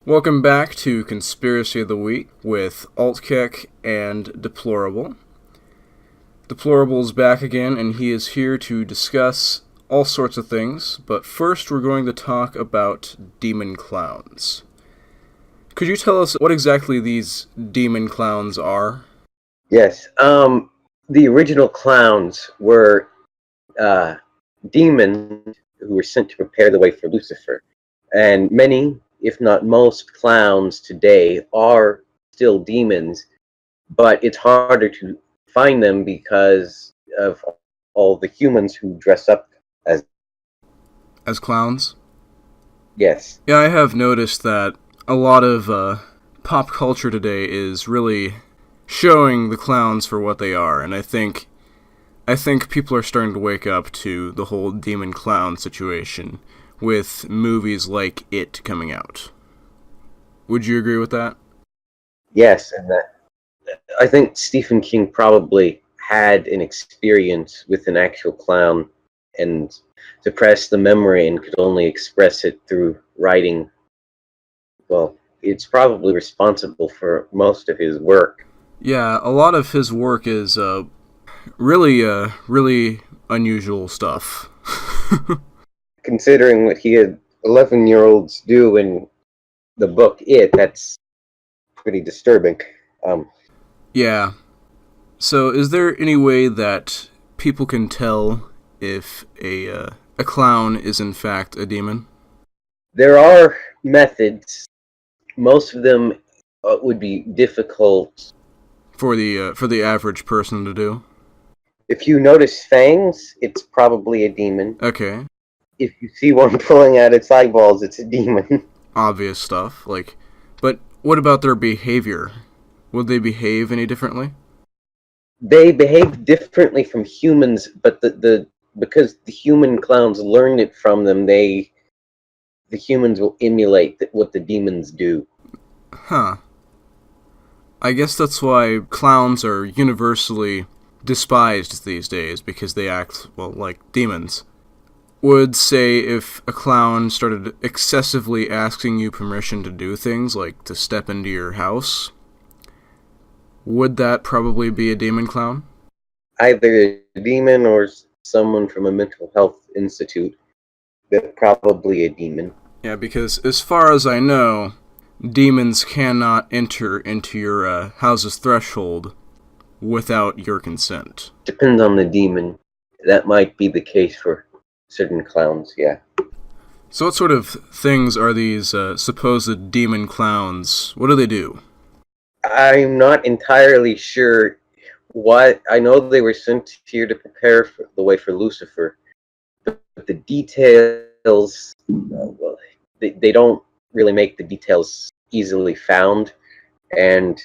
Welcome back to Conspiracy of the Week with ALTKEK and Deplorable. Deplorable is back again, and he is here to discuss all sorts of things, but first we're going to talk about demon clowns. Could you tell us what exactly these demon clowns are? Yes, the original clowns were demons who were sent to prepare the way for Lucifer. And many, if not most, clowns today are still demons, but it's harder to find them because of all the humans who dress up as clowns? Yes. Yeah, I have noticed that a lot of pop culture today is really showing the clowns for what they are, and I think people are starting to wake up to the whole demon clown situation with movies like It coming out. Would you agree with that? Yes, and I think Stephen King probably had an experience with an actual clown and suppressed the memory and could only express it through writing. Well, it's probably responsible for most of his work. Yeah, a lot of his work is really unusual stuff. Considering what he had 11-year-olds do in the book It, that's pretty disturbing. Yeah. So, is there any way that people can tell if a clown is in fact a demon? There are methods. Most of them would be difficult. For the average person to do? If you notice fangs, it's probably a demon. Okay. If you see one pulling out its eyeballs, it's a demon. Obvious stuff, but what about their behavior? Would they behave any differently? They behave differently from humans, but because the human clowns learned it from them, the humans will emulate what the demons do. Huh. I guess that's why clowns are universally despised these days, because they act, well, like demons. Would say if a clown started excessively asking you permission to do things, like to step into your house, would that probably be a demon clown? Either a demon or someone from a mental health institute, but probably a demon. Yeah, because as far as I know, demons cannot enter into your house's threshold without your consent. Depends on the demon. That might be the case for certain clowns, yeah. So what sort of things are these supposed demon clowns? What do they do? I'm not entirely sure what. I know they were sent here to prepare for the way for Lucifer, but the details, well, they don't really make the details easily found, and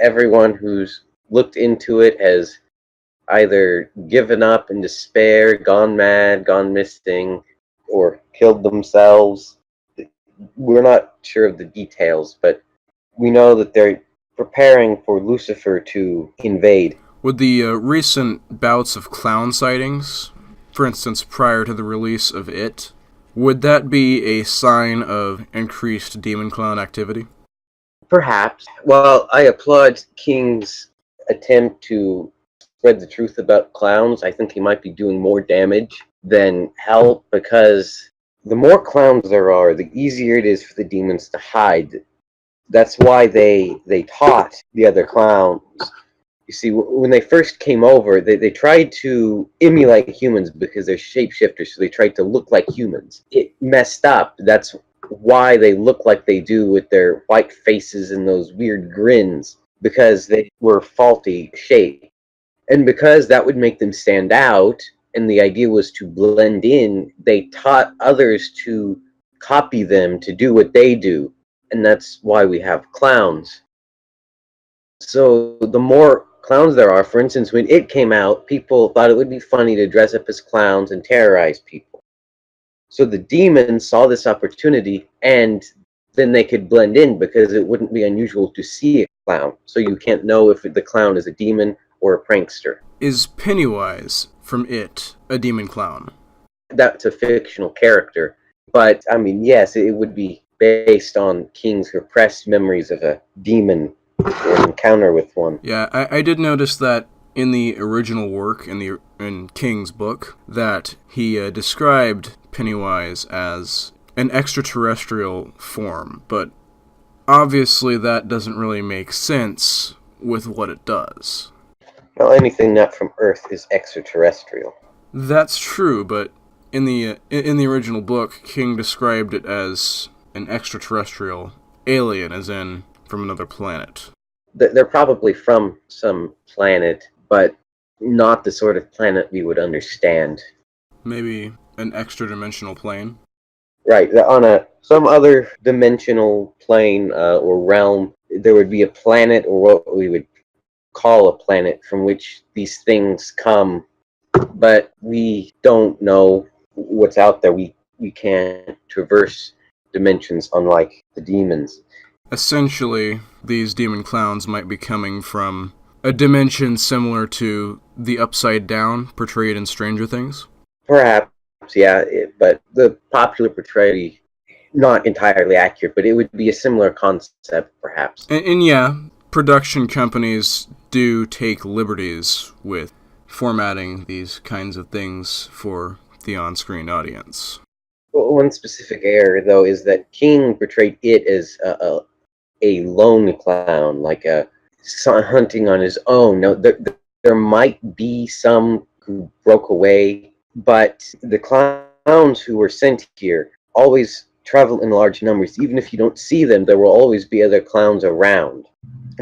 everyone who's looked into it has either given up in despair, gone mad, gone missing, or killed themselves. We're not sure of the details, but we know that they're preparing for Lucifer to invade. Would the recent bouts of clown sightings, for instance prior to the release of It, would that be a sign of increased demon clown activity? Perhaps. Well, I applaud King's attempt to spread the truth about clowns. I think he might be doing more damage than help, because the more clowns there are, the easier it is for the demons to hide. That's why they taught the other clowns. You see, when they first came over, they tried to emulate humans because they're shapeshifters, so they tried to look like humans. It messed up. That's why they look like they do with their white faces and those weird grins, because they were faulty shape. And because that would make them stand out, and the idea was to blend in, they taught others to copy them, to do what they do. And that's why we have clowns. So the more clowns there are, for instance, when It came out, people thought it would be funny to dress up as clowns and terrorize people. So the demons saw this opportunity, and then they could blend in because it wouldn't be unusual to see a clown. So you can't know if the clown is a demon or a prankster. Is Pennywise from It a demon clown? That's a fictional character. But, I mean, yes, it would be based on King's repressed memories of a demon or encounter with one. Yeah, I did notice that in the original work, in King's book, that he described Pennywise as an extraterrestrial form, but obviously that doesn't really make sense with what it does. Well, anything not from Earth is extraterrestrial. That's true, but in the original book, King described it as an extraterrestrial alien, as in from another planet. They're probably from some planet, but not the sort of planet we would understand. Maybe an extra-dimensional plane? Right, on some other dimensional plane or realm, there would be a planet, or what we would call a planet, from which these things come, but we don't know what's out there. We can't traverse dimensions, unlike the demons. Essentially, these demon clowns might be coming from a dimension similar to the Upside Down portrayed in Stranger Things? Perhaps, yeah, but the popular portrayal, not entirely accurate, but it would be a similar concept, perhaps. And yeah, production companies do take liberties with formatting these kinds of things for the on-screen audience. One specific error, though, is that King portrayed it as a lone clown, like a hunting on his own. No, there might be some who broke away, but the clowns who were sent here always travel in large numbers. Even if you don't see them, there will always be other clowns around,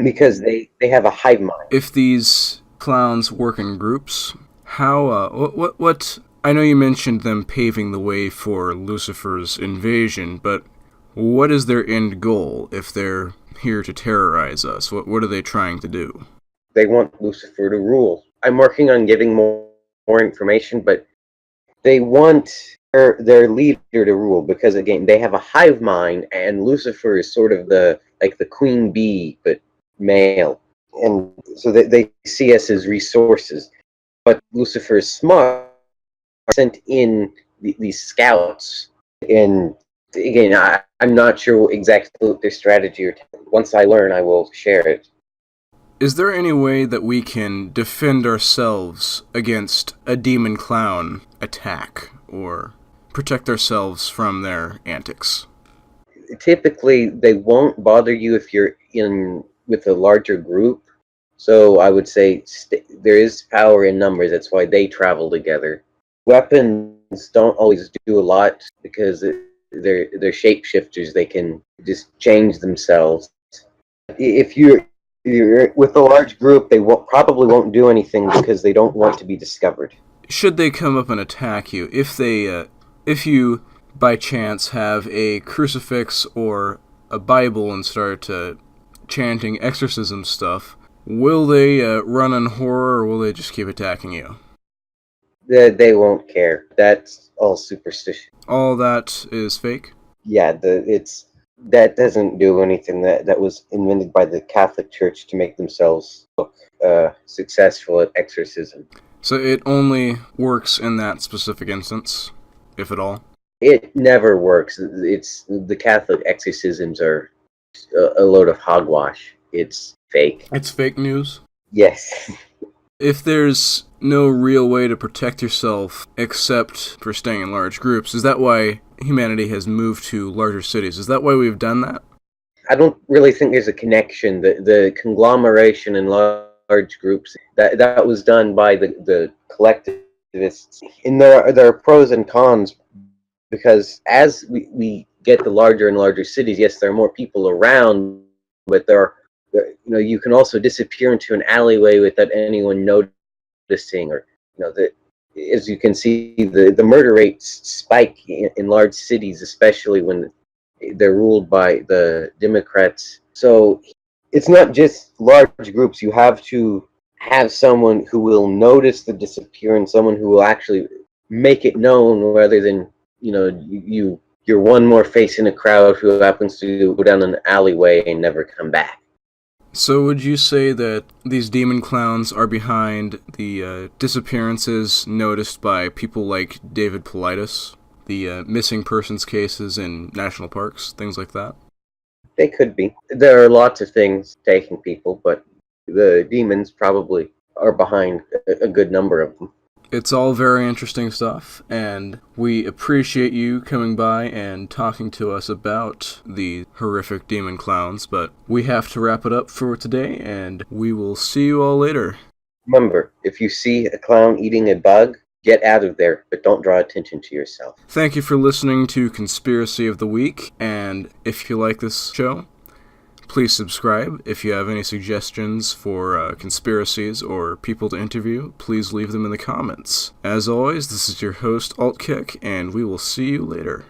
because they have a hive mind. If these clowns work in groups, how, what, I know you mentioned them paving the way for Lucifer's invasion, but what is their end goal if they're here to terrorize us? What are they trying to do? They want Lucifer to rule. I'm working on getting more information, but they want their leader to rule, because again, they have a hive mind, and Lucifer is sort of the queen bee, but male. And so they see us as resources. But Lucifer is smart, sent in these scouts. And again, I'm not sure exactly what their strategy or once I learn, I will share it. Is there any way that we can defend ourselves against a demon clown attack, or protect ourselves from their antics? Typically, they won't bother you if you're in with a larger group. So I would say there is power in numbers. That's why they travel together. Weapons don't always do a lot, because they're shapeshifters. They can just change themselves. If you're with a large group, they probably won't do anything, because they don't want to be discovered. Should they come up and attack you, if you by chance have a crucifix or a Bible and start chanting exorcism stuff, will they run in horror, or will they just keep attacking you? They won't care. That's all superstition. All that is fake? Yeah, that doesn't do anything. That was invented by the Catholic Church to make themselves look successful at exorcism. So it only works in that specific instance, if at all? It never works. It's the Catholic exorcisms are a load of hogwash. It's fake. It's fake news? Yes. If there's no real way to protect yourself except for staying in large groups, is that why humanity has moved to larger cities? Is that why we've done that? I don't really think there's a connection. The conglomeration in large groups, that was done by the collectivists. And there are pros and cons, because as we get to larger and larger cities, yes, there are more people around, but you can also disappear into an alleyway without anyone noticing, or as you can see, the murder rates spike in large cities, especially when they're ruled by the Democrats. So it's not just large groups. You have to have someone who will notice the disappearance, someone who will actually make it known, rather than you're one more face in a crowd who happens to go down an alleyway and never come back. So would you say that these demon clowns are behind the disappearances noticed by people like David Paulides? the missing persons cases in national parks, things like that. They could be. There are lots of things taking people, but the demons probably are behind a good number of them. It's all very interesting stuff, and we appreciate you coming by and talking to us about the horrific demon clowns, but we have to wrap it up for today, and we will see you all later. Remember, if you see a clown eating a bug, get out of there, but don't draw attention to yourself. Thank you for listening to Conspiracy of the Week, and if you like this show, please subscribe. If you have any suggestions for conspiracies or people to interview, please leave them in the comments. As always, this is your host, ALTKEK, and we will see you later.